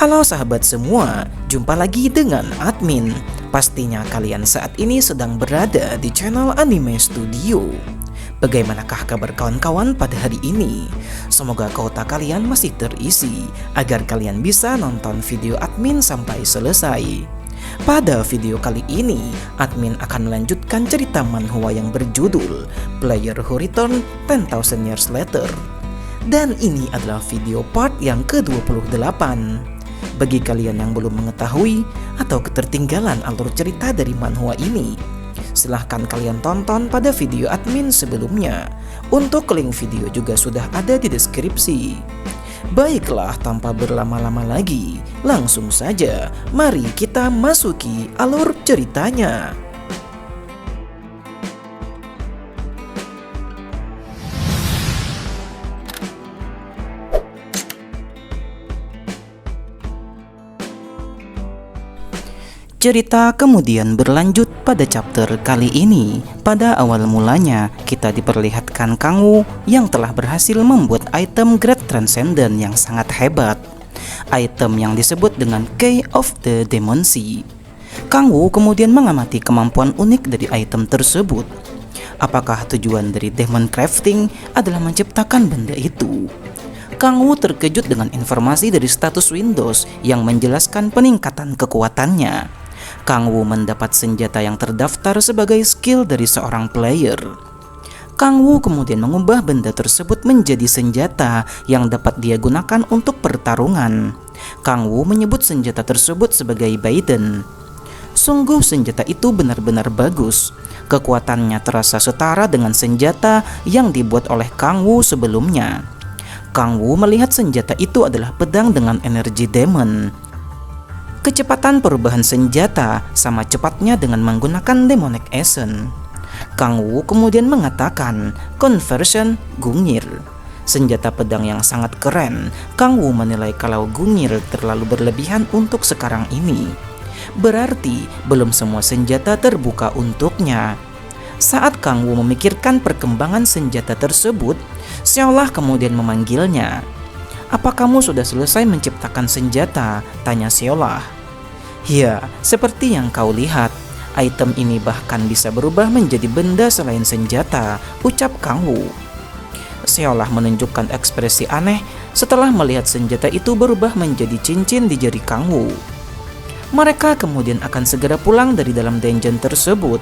Halo sahabat semua, jumpa lagi dengan admin. Pastinya kalian saat ini sedang berada di channel Anime Studio. Bagaimanakah kabar kawan-kawan pada hari ini? Semoga kota kalian masih terisi agar kalian bisa nonton video admin sampai selesai. Pada video kali ini, admin akan melanjutkan cerita manhwa yang berjudul Player Who Returned 10,000 Years Later. Dan ini adalah video part yang ke-28. Bagi kalian yang belum mengetahui atau ketertinggalan alur cerita dari manhwa ini, silahkan kalian tonton pada video admin sebelumnya. Untuk link video juga sudah ada di deskripsi. Baiklah, tanpa berlama-lama lagi, langsung saja mari kita masuki alur ceritanya. Cerita kemudian berlanjut pada chapter kali ini. Pada awal mulanya, kita diperlihatkan Kang Woo yang telah berhasil membuat item Great Transcendent yang sangat hebat. Item yang disebut dengan Key of the Demon Sea. Kang Woo kemudian mengamati kemampuan unik dari item tersebut. Apakah tujuan dari Demon Crafting adalah menciptakan benda itu? Kang Woo terkejut dengan informasi dari status Windows yang menjelaskan peningkatan kekuatannya. Kang Woo mendapat senjata yang terdaftar sebagai skill dari seorang player. Kang Woo kemudian mengubah benda tersebut menjadi senjata yang dapat dia gunakan untuk pertarungan. Kang Woo menyebut senjata tersebut sebagai Baiden. Sungguh senjata itu benar-benar bagus. Kekuatannya terasa setara dengan senjata yang dibuat oleh Kang Woo sebelumnya. Kang Woo melihat senjata itu adalah pedang dengan energi demon. Kecepatan perubahan senjata sama cepatnya dengan menggunakan Demonic Essence. Kang Woo kemudian mengatakan Conversion Gungnir. Senjata pedang yang sangat keren. Kang Woo menilai kalau Gungnir terlalu berlebihan untuk sekarang ini. Berarti belum semua senjata terbuka untuknya. Saat Kang Woo memikirkan perkembangan senjata tersebut, Xiaolah kemudian memanggilnya. "Apa kamu sudah selesai menciptakan senjata?" tanya Xiaolah. "Ya, seperti yang kau lihat, item ini bahkan bisa berubah menjadi benda selain senjata," ucap Kang Woo. Xiaolah menunjukkan ekspresi aneh setelah melihat senjata itu berubah menjadi cincin di jari Kang Woo. Mereka kemudian akan segera pulang dari dalam dungeon tersebut.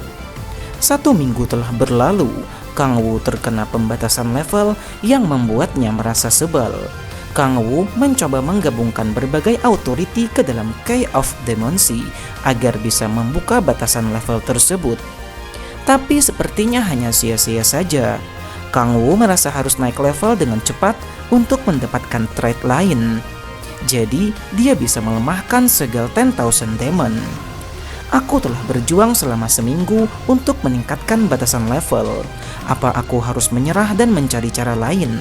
1 minggu telah berlalu, Kang Woo terkena pembatasan level yang membuatnya merasa sebal. Kang Woo mencoba menggabungkan berbagai authority ke dalam Key of Demon Sea agar bisa membuka batasan level tersebut. Tapi sepertinya hanya sia-sia saja. Kang Woo merasa harus naik level dengan cepat untuk mendapatkan trait lain. Jadi dia bisa melemahkan segel 10,000 Demon. "Aku telah berjuang selama seminggu untuk meningkatkan batasan level. Apa aku harus menyerah dan mencari cara lain?"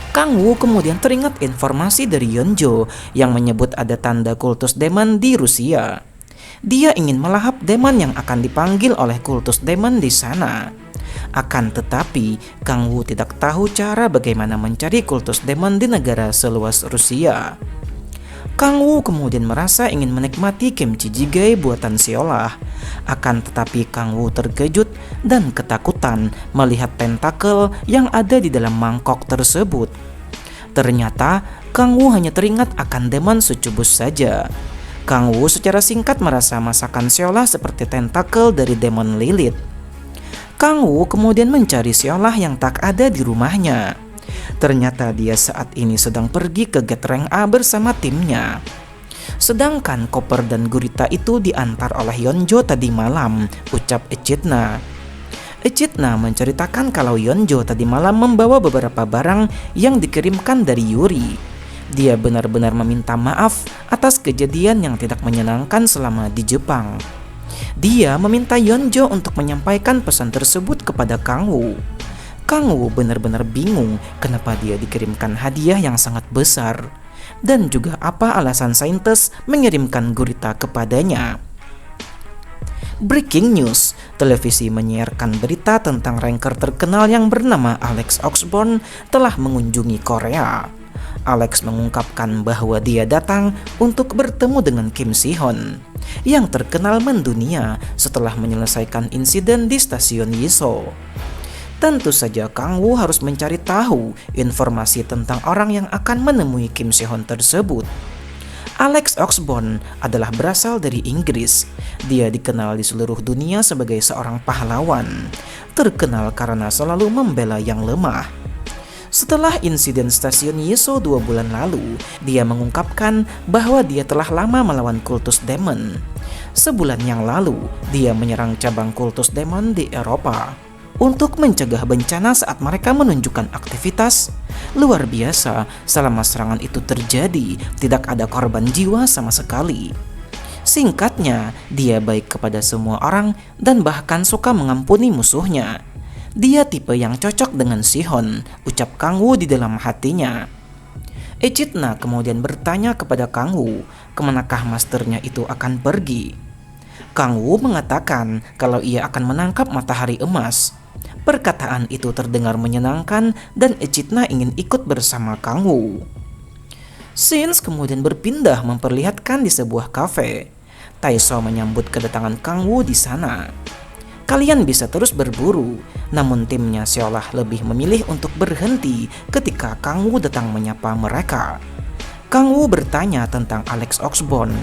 Kang Woo kemudian teringat informasi dari Yeonjo yang menyebut ada tanda kultus demon di Rusia. Dia ingin melahap demon yang akan dipanggil oleh kultus demon di sana. Akan tetapi, Kang Woo tidak tahu cara bagaimana mencari kultus demon di negara seluas Rusia. Kang Woo kemudian merasa ingin menikmati kimchi jjigae buatan Xiaolah. Akan tetapi Kang Woo terkejut dan ketakutan melihat tentakel yang ada di dalam mangkok tersebut. Ternyata Kang Woo hanya teringat akan demon sucubus saja. Kang Woo secara singkat merasa masakan Xiaolah seperti tentakel dari demon Lilith. Kang Woo kemudian mencari Xiaolah yang tak ada di rumahnya. Ternyata dia saat ini sedang pergi ke Gate Rank A bersama timnya. Sedangkan koper dan gurita itu diantar oleh Yeonjo tadi malam, ucap Echidna. Echidna menceritakan kalau Yeonjo tadi malam membawa beberapa barang yang dikirimkan dari Yuri. Dia benar-benar meminta maaf atas kejadian yang tidak menyenangkan selama di Jepang. Dia meminta Yeonjo untuk menyampaikan pesan tersebut kepada Kang Woo. Kang Woo benar-benar bingung kenapa dia dikirimkan hadiah yang sangat besar, dan juga apa alasan saintes mengirimkan gurita kepadanya. Breaking news, televisi menyiarkan berita tentang ranker terkenal yang bernama Alex Oxbourne telah mengunjungi Korea. Alex mengungkapkan bahwa dia datang untuk bertemu dengan Kim Si-hyun yang terkenal mendunia setelah menyelesaikan insiden di stasiun Yiso. Tentu saja Kang Woo harus mencari tahu informasi tentang orang yang akan menemui Kim Si-hyun tersebut. Alex Oxbourne adalah berasal dari Inggris. Dia dikenal di seluruh dunia sebagai seorang pahlawan, terkenal karena selalu membela yang lemah. Setelah insiden stasiun Yeso 2 bulan lalu, dia mengungkapkan bahwa dia telah lama melawan kultus demon. Sebulan yang lalu, dia menyerang cabang kultus demon di Eropa untuk mencegah bencana saat mereka menunjukkan aktivitas luar biasa. Selama serangan itu terjadi, tidak ada korban jiwa sama sekali. Singkatnya, dia baik kepada semua orang dan bahkan suka mengampuni musuhnya. Dia tipe yang cocok dengan Si-hyun, ucap Kang Woo di dalam hatinya. Echidna kemudian bertanya kepada Kang Woo, kemanakah masternya itu akan pergi. Kang Woo mengatakan kalau ia akan menangkap matahari emas. Perkataan itu terdengar menyenangkan dan Echidna ingin ikut bersama Kang Woo. Scenes kemudian berpindah memperlihatkan di sebuah kafe. Taeso menyambut kedatangan Kang Woo di sana. Kalian bisa terus berburu, namun timnya seolah lebih memilih untuk berhenti ketika Kang Woo datang menyapa mereka. Kang Woo bertanya tentang Alex Oxbourne.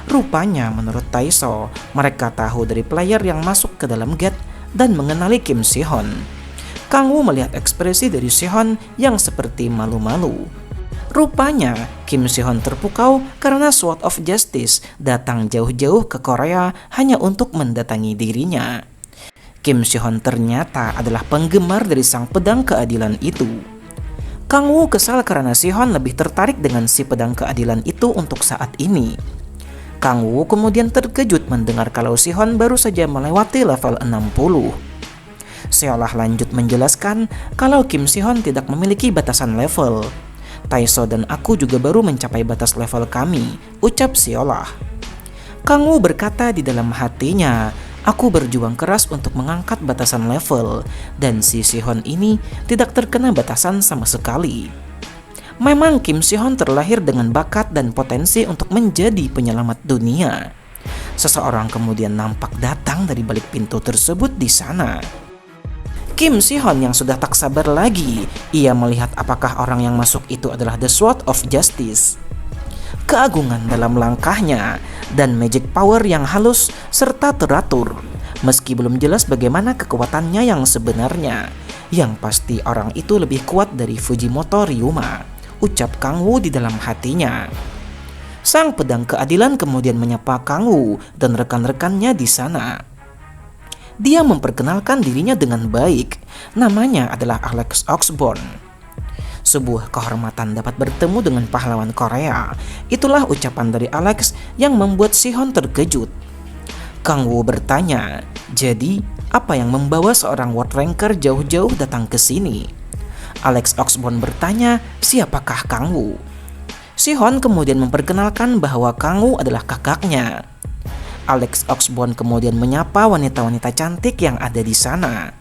Rupanya menurut Taeso, mereka tahu dari player yang masuk ke dalam gate dan mengenali Kim Si-hyun. Kang Woo melihat ekspresi dari Si-hyun yang seperti malu-malu. Rupanya Kim Si-hyun terpukau karena Sword of Justice datang jauh-jauh ke Korea hanya untuk mendatangi dirinya. Kim Si-hyun ternyata adalah penggemar dari sang pedang keadilan itu. Kang Woo kesal karena Si-hyun lebih tertarik dengan si pedang keadilan itu untuk saat ini. Kang Woo kemudian terkejut mendengar kalau Si-hyun baru saja melewati level 60. Seolah lanjut menjelaskan kalau Kim Si-hyun tidak memiliki batasan level. Taeso dan aku juga baru mencapai batas level kami, ucap Seolah. Kang Woo berkata di dalam hatinya, aku berjuang keras untuk mengangkat batasan level, dan si Si-hyun ini tidak terkena batasan sama sekali. Memang Kim Si-hyun terlahir dengan bakat dan potensi untuk menjadi penyelamat dunia. Seseorang kemudian nampak datang dari balik pintu tersebut di sana. Kim Si-hyun yang sudah tak sabar lagi, ia melihat apakah orang yang masuk itu adalah The Sword of Justice. Keagungan dalam langkahnya dan magic power yang halus serta teratur. Meski belum jelas bagaimana kekuatannya yang sebenarnya, yang pasti orang itu lebih kuat dari Fujimoto Ryuma, ucap Kang Woo di dalam hatinya. Sang pedang keadilan kemudian menyapa Kang Woo dan rekan-rekannya di sana. Dia memperkenalkan dirinya dengan baik. Namanya adalah Alex Oxbourne. Sebuah kehormatan dapat bertemu dengan pahlawan Korea. Itulah ucapan dari Alex yang membuat Si-hyun terkejut. Kang Woo bertanya, jadi apa yang membawa seorang world ranker jauh-jauh datang ke sini? Alex Oxbourne bertanya, siapakah Kang Woo? Si-hyun kemudian memperkenalkan bahwa Kang Woo adalah kakaknya. Alex Oxbourne kemudian menyapa wanita-wanita cantik yang ada di sana.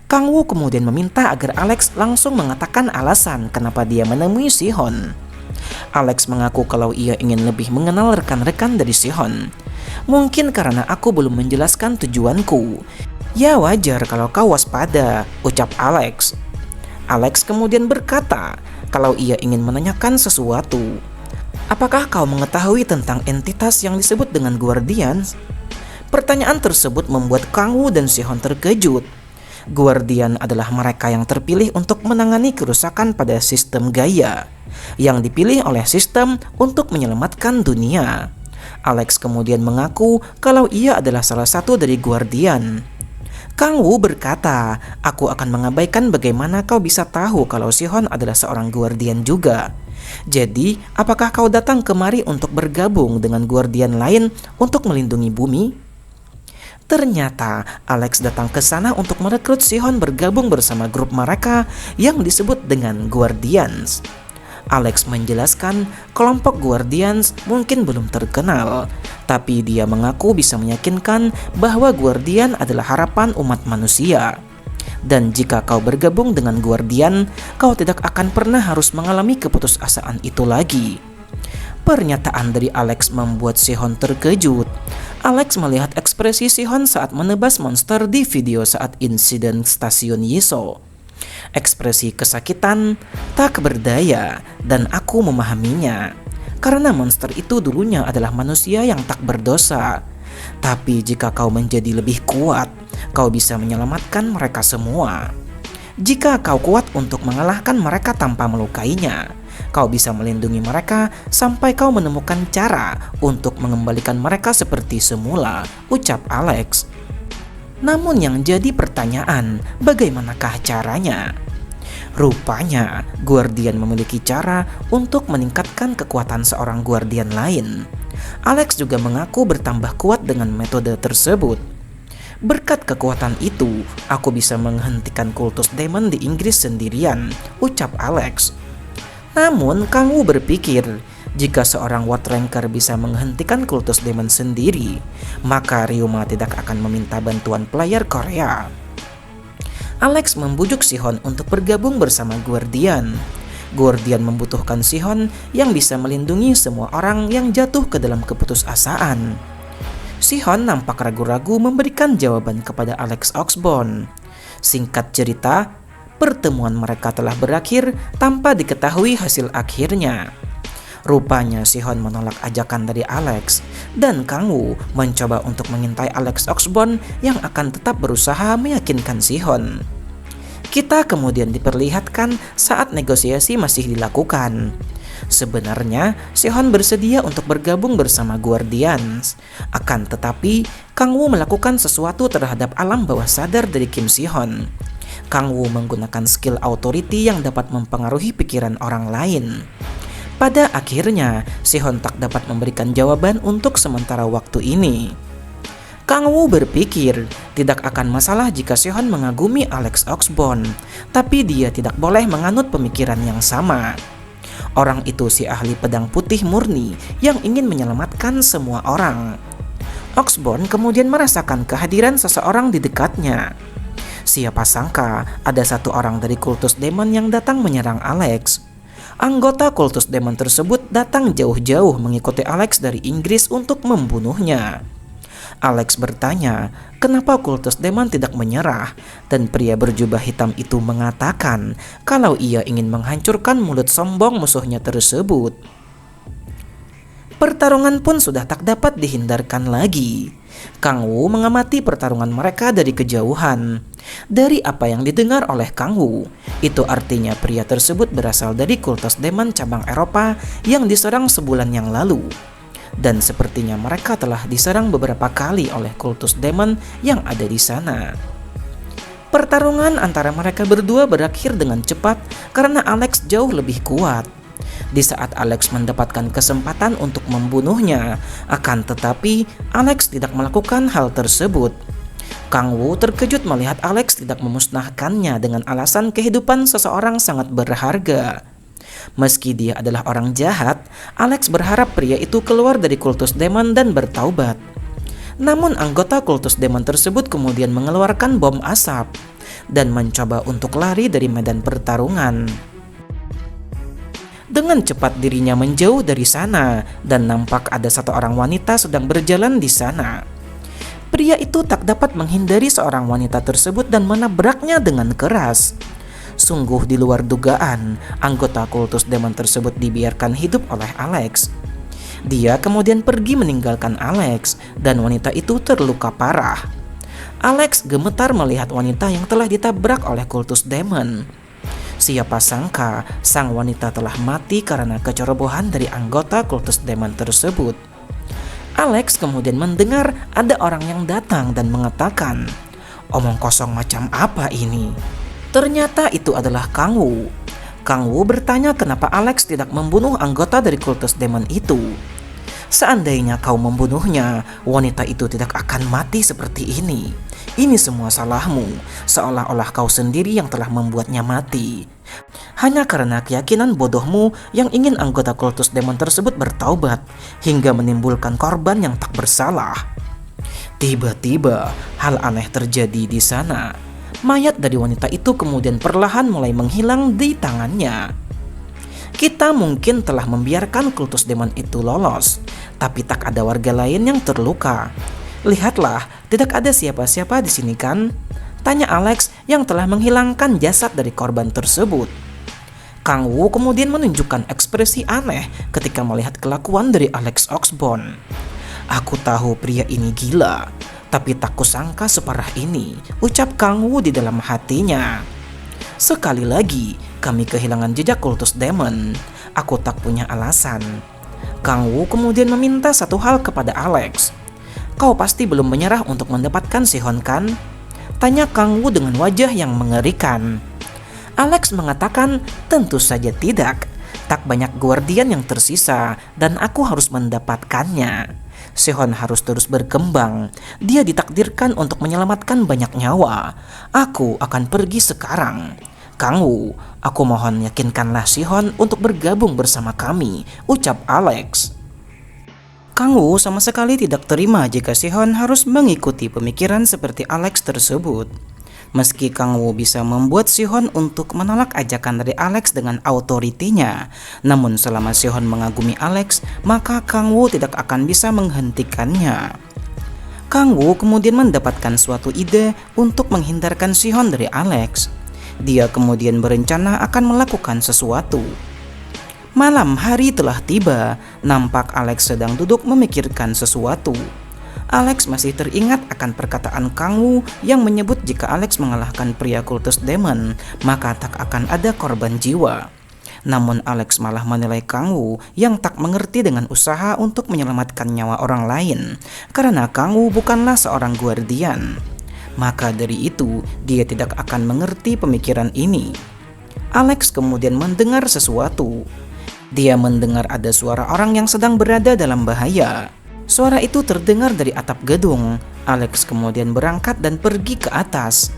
Kang Woo kemudian meminta agar Alex langsung mengatakan alasan kenapa dia menemui Si-hyun. Alex mengaku kalau ia ingin lebih mengenal rekan-rekan dari Si-hyun. Mungkin karena aku belum menjelaskan tujuanku. Ya wajar kalau kau waspada, ucap Alex. Alex kemudian berkata kalau ia ingin menanyakan sesuatu. Apakah kau mengetahui tentang entitas yang disebut dengan Guardians? Pertanyaan tersebut membuat Kang Woo dan Si-hyun terkejut. Guardian adalah mereka yang terpilih untuk menangani kerusakan pada sistem Gaia, yang dipilih oleh sistem untuk menyelamatkan dunia. Alex kemudian mengaku kalau ia adalah salah satu dari Guardian. Kang Woo berkata, aku akan mengabaikan bagaimana kau bisa tahu kalau Si-hyun adalah seorang Guardian juga. Jadi, apakah kau datang kemari untuk bergabung dengan Guardian lain untuk melindungi bumi? Ternyata, Alex datang ke sana untuk merekrut Si-hyun bergabung bersama grup mereka yang disebut dengan Guardians. Alex menjelaskan kelompok Guardians mungkin belum terkenal, tapi dia mengaku bisa meyakinkan bahwa Guardian adalah harapan umat manusia. Dan jika kau bergabung dengan Guardian, kau tidak akan pernah harus mengalami keputusasaan itu lagi. Pernyataan dari Alex membuat Sihon terkejut. Alex melihat ekspresi Sihon saat menebas monster di video saat insiden stasiun Yiso. Ekspresi kesakitan, tak berdaya, dan aku memahaminya. Karena monster itu dulunya adalah manusia yang tak berdosa. Tapi jika kau menjadi lebih kuat, kau bisa menyelamatkan mereka semua. Jika kau kuat untuk mengalahkan mereka tanpa melukainya, kau bisa melindungi mereka sampai kau menemukan cara untuk mengembalikan mereka seperti semula, ucap Alex. Namun yang jadi pertanyaan, bagaimanakah caranya? Rupanya, Guardian memiliki cara untuk meningkatkan kekuatan seorang Guardian lain. Alex juga mengaku bertambah kuat dengan metode tersebut. Berkat kekuatan itu, aku bisa menghentikan kultus demon di Inggris sendirian, ucap Alex. Namun, Kang Wu berpikir, jika seorang Wordranker bisa menghentikan kultus demon sendiri, maka Ryuma tidak akan meminta bantuan player Korea. Alex membujuk Sihon untuk bergabung bersama Guardian. Guardian membutuhkan Sihon yang bisa melindungi semua orang yang jatuh ke dalam keputusasaan. Sihon nampak ragu-ragu memberikan jawaban kepada Alex Oxbourne. Singkat cerita, pertemuan mereka telah berakhir tanpa diketahui hasil akhirnya. Rupanya Sihon menolak ajakan dari Alex, dan Kang Wu mencoba untuk mengintai Alex Oxbourne yang akan tetap berusaha meyakinkan Sihon. Kita kemudian diperlihatkan saat negosiasi masih dilakukan. Sebenarnya, Sihon bersedia untuk bergabung bersama Guardians. Akan tetapi, Kang Wu melakukan sesuatu terhadap alam bawah sadar dari Kim Sihon. Kang Wu menggunakan skill authority yang dapat mempengaruhi pikiran orang lain. Pada akhirnya, Sihon tak dapat memberikan jawaban untuk sementara waktu ini. Kang Wu berpikir tidak akan masalah jika Sihon mengagumi Alex Oxbourne, tapi dia tidak boleh menganut pemikiran yang sama. Orang itu si ahli pedang putih murni yang ingin menyelamatkan semua orang. Oxbourne kemudian merasakan kehadiran seseorang di dekatnya. Siapa sangka ada satu orang dari kultus demon yang datang menyerang Alex. Anggota kultus demon tersebut datang jauh-jauh mengikuti Alex dari Inggris untuk membunuhnya. Alex bertanya, kenapa kultus demon tidak menyerah, dan pria berjubah hitam itu mengatakan kalau ia ingin menghancurkan mulut sombong musuhnya tersebut. Pertarungan pun sudah tak dapat dihindarkan lagi. Kang Wu mengamati pertarungan mereka dari kejauhan. Dari apa yang didengar oleh Kang Wu, itu artinya pria tersebut berasal dari kultus demon cabang Eropa yang diserang sebulan yang lalu. Dan sepertinya mereka telah diserang beberapa kali oleh kultus demon yang ada di sana. Pertarungan antara mereka berdua berakhir dengan cepat karena Alex jauh lebih kuat. Di saat Alex mendapatkan kesempatan untuk membunuhnya, akan tetapi Alex tidak melakukan hal tersebut. Kang Wu terkejut melihat Alex tidak memusnahkannya dengan alasan kehidupan seseorang sangat berharga. Meski dia adalah orang jahat, Alex berharap pria itu keluar dari kultus demon dan bertaubat. Namun anggota kultus demon tersebut kemudian mengeluarkan bom asap dan mencoba untuk lari dari medan pertarungan. Dengan cepat dirinya menjauh dari sana dan nampak ada satu orang wanita sedang berjalan di sana. Pria itu tak dapat menghindari seorang wanita tersebut dan menabraknya dengan keras. Sungguh di luar dugaan, anggota kultus demon tersebut dibiarkan hidup oleh Alex. Dia kemudian pergi meninggalkan Alex dan wanita itu terluka parah. Alex gemetar melihat wanita yang telah ditabrak oleh kultus demon. Siapa sangka sang wanita telah mati karena kecerobohan dari anggota kultus demon tersebut. Alex kemudian mendengar ada orang yang datang dan mengatakan, "Omong kosong macam apa ini?" Ternyata itu adalah Kang Wu. Kang Wu bertanya kenapa Alex tidak membunuh anggota dari kultus demon itu. Seandainya kau membunuhnya, wanita itu tidak akan mati seperti ini. Ini semua salahmu, seolah-olah kau sendiri yang telah membuatnya mati. Hanya karena keyakinan bodohmu yang ingin anggota kultus demon tersebut bertaubat, hingga menimbulkan korban yang tak bersalah. Tiba-tiba, hal aneh terjadi di sana. Mayat dari wanita itu kemudian perlahan mulai menghilang di tangannya. Kita mungkin telah membiarkan kultus demon itu lolos, tapi tak ada warga lain yang terluka. Lihatlah, tidak ada siapa-siapa di sini kan? Tanya Alex yang telah menghilangkan jasad dari korban tersebut. Kang Wu kemudian menunjukkan ekspresi aneh ketika melihat kelakuan dari Alex Oxbourne. Aku tahu pria ini gila, tapi tak kusangka separah ini, ucap Kang Wu di dalam hatinya. Sekali lagi, kami kehilangan jejak kultus demon. Aku tak punya alasan. Kang Wu kemudian meminta satu hal kepada Alex. Kau pasti belum menyerah untuk mendapatkan Sihon kan? Tanya Kang Wu dengan wajah yang mengerikan. Alex mengatakan tentu saja tidak. Tak banyak guardian yang tersisa dan aku harus mendapatkannya. Sihon harus terus berkembang. Dia ditakdirkan untuk menyelamatkan banyak nyawa. Aku akan pergi sekarang. Kang Wu, aku mohon yakinkanlah Sihon untuk bergabung bersama kami, ucap Alex. Kang Wu sama sekali tidak terima jika Sihon harus mengikuti pemikiran seperti Alex tersebut. Meski Kang Wu bisa membuat Sihon untuk menolak ajakan dari Alex dengan autoritinya, namun selama Sihon mengagumi Alex, maka Kang Wu tidak akan bisa menghentikannya. Kang Wu kemudian mendapatkan suatu ide untuk menghindarkan Sihon dari Alex. Dia kemudian berencana akan melakukan sesuatu. Malam hari telah tiba, nampak Alex sedang duduk memikirkan sesuatu. Alex masih teringat akan perkataan Kang Wu yang menyebut jika Alex mengalahkan pria kultus demon, maka tak akan ada korban jiwa. Namun Alex malah menilai Kang Wu yang tak mengerti dengan usaha untuk menyelamatkan nyawa orang lain, karena Kang Wu bukanlah seorang guardian. Maka dari itu, dia tidak akan mengerti pemikiran ini. Alex kemudian mendengar sesuatu. Dia mendengar ada suara orang yang sedang berada dalam bahaya. Suara itu terdengar dari atap gedung. Alex kemudian berangkat dan pergi ke atas.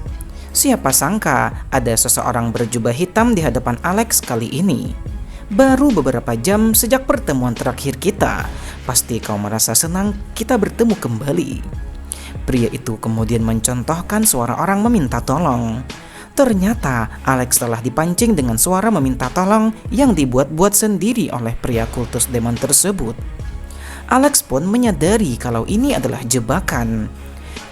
Siapa sangka ada seseorang berjubah hitam di hadapan Alex kali ini. Baru beberapa jam sejak pertemuan terakhir kita. Pasti kau merasa senang kita bertemu kembali. Pria itu kemudian mencontohkan suara orang meminta tolong. Ternyata Alex telah dipancing dengan suara meminta tolong yang dibuat-buat sendiri oleh pria kultus demon tersebut. Alex pun menyadari kalau ini adalah jebakan.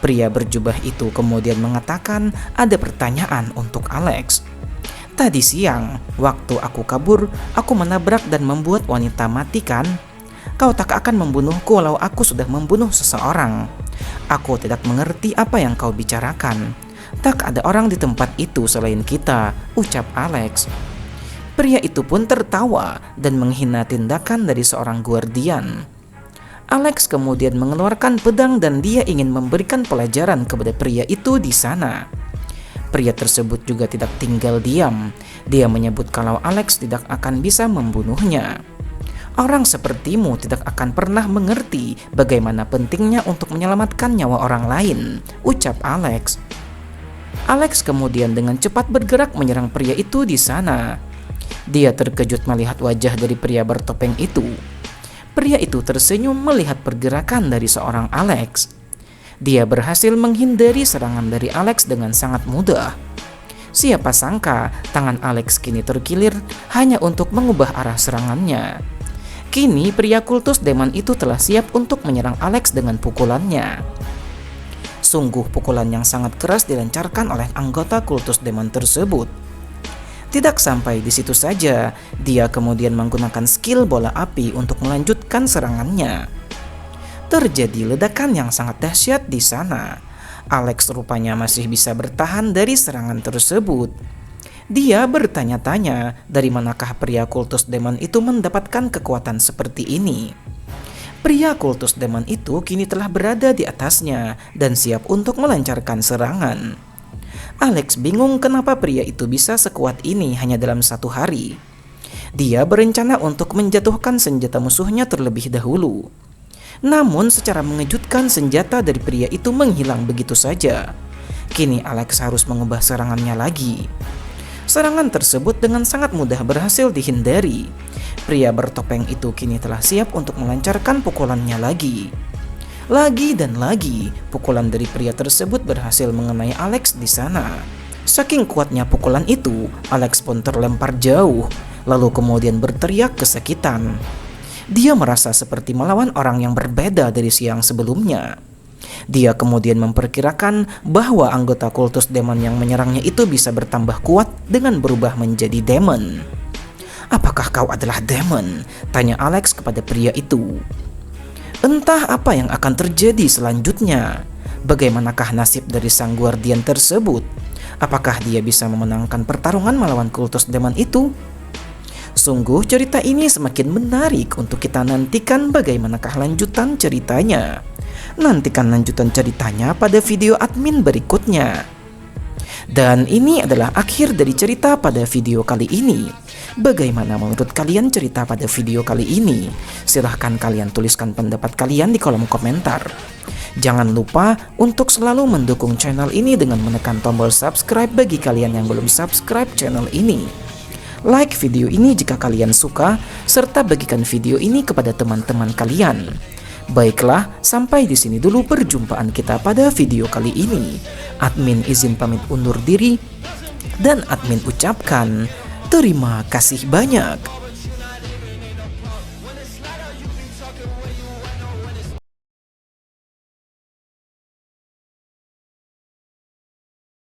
Pria berjubah itu kemudian mengatakan ada pertanyaan untuk Alex. Tadi siang, waktu aku kabur, aku menabrak dan membuat wanita mati kan? Kau tak akan membunuhku walau aku sudah membunuh seseorang. Aku tidak mengerti apa yang kau bicarakan. Tak ada orang di tempat itu selain kita, ucap Alex. Pria itu pun tertawa dan menghina tindakan dari seorang guardian. Alex kemudian mengeluarkan pedang dan dia ingin memberikan pelajaran kepada pria itu di sana. Pria tersebut juga tidak tinggal diam. Dia menyebut kalau Alex tidak akan bisa membunuhnya. Orang sepertimu tidak akan pernah mengerti bagaimana pentingnya untuk menyelamatkan nyawa orang lain, ucap Alex. Alex kemudian dengan cepat bergerak menyerang pria itu di sana. Dia terkejut melihat wajah dari pria bertopeng itu. Pria itu tersenyum melihat pergerakan dari seorang Alex. Dia berhasil menghindari serangan dari Alex dengan sangat mudah. Siapa sangka tangan Alex kini terkilir hanya untuk mengubah arah serangannya. Kini pria kultus demon itu telah siap untuk menyerang Alex dengan pukulannya. Sungguh pukulan yang sangat keras dilancarkan oleh anggota kultus demon tersebut. Tidak sampai di situ saja, dia kemudian menggunakan skill bola api untuk melanjutkan serangannya. Terjadi ledakan yang sangat dahsyat di sana. Alex rupanya masih bisa bertahan dari serangan tersebut. Dia bertanya-tanya dari manakah pria kultus demon itu mendapatkan kekuatan seperti ini. Pria kultus demon itu kini telah berada di atasnya dan siap untuk melancarkan serangan. Alex bingung kenapa pria itu bisa sekuat ini hanya dalam satu hari. Dia berencana untuk menjatuhkan senjata musuhnya terlebih dahulu. Namun secara mengejutkan senjata dari pria itu menghilang begitu saja. Kini Alex harus mengubah serangannya lagi. Serangan tersebut dengan sangat mudah berhasil dihindari. Pria bertopeng itu kini telah siap untuk melancarkan pukulannya lagi. Lagi dan lagi, pukulan dari pria tersebut berhasil mengenai Alex di sana. Saking kuatnya pukulan itu, Alex pun terlempar jauh, lalu kemudian berteriak kesakitan. Dia merasa seperti melawan orang yang berbeda dari siang sebelumnya. Dia kemudian memperkirakan bahwa anggota kultus demon yang menyerangnya itu bisa bertambah kuat dengan berubah menjadi demon. "Apakah kau adalah demon?" tanya Alex kepada pria itu. Entah apa yang akan terjadi selanjutnya. Bagaimanakah nasib dari sang guardian tersebut? Apakah dia bisa memenangkan pertarungan melawan kultus demon itu? Sungguh cerita ini semakin menarik untuk kita nantikan bagaimanakah lanjutan ceritanya. Nantikan lanjutan ceritanya pada video admin berikutnya. Dan ini adalah akhir dari cerita pada video kali ini. Bagaimana menurut kalian cerita pada video kali ini? Silahkan kalian tuliskan pendapat kalian di kolom komentar. Jangan lupa untuk selalu mendukung channel ini dengan menekan tombol subscribe bagi kalian yang belum subscribe channel ini. Like video ini jika kalian suka, serta bagikan video ini kepada teman-teman kalian. Baiklah, sampai di sini dulu perjumpaan kita pada video kali ini. Admin izin pamit undur diri, dan admin ucapkan terima kasih banyak.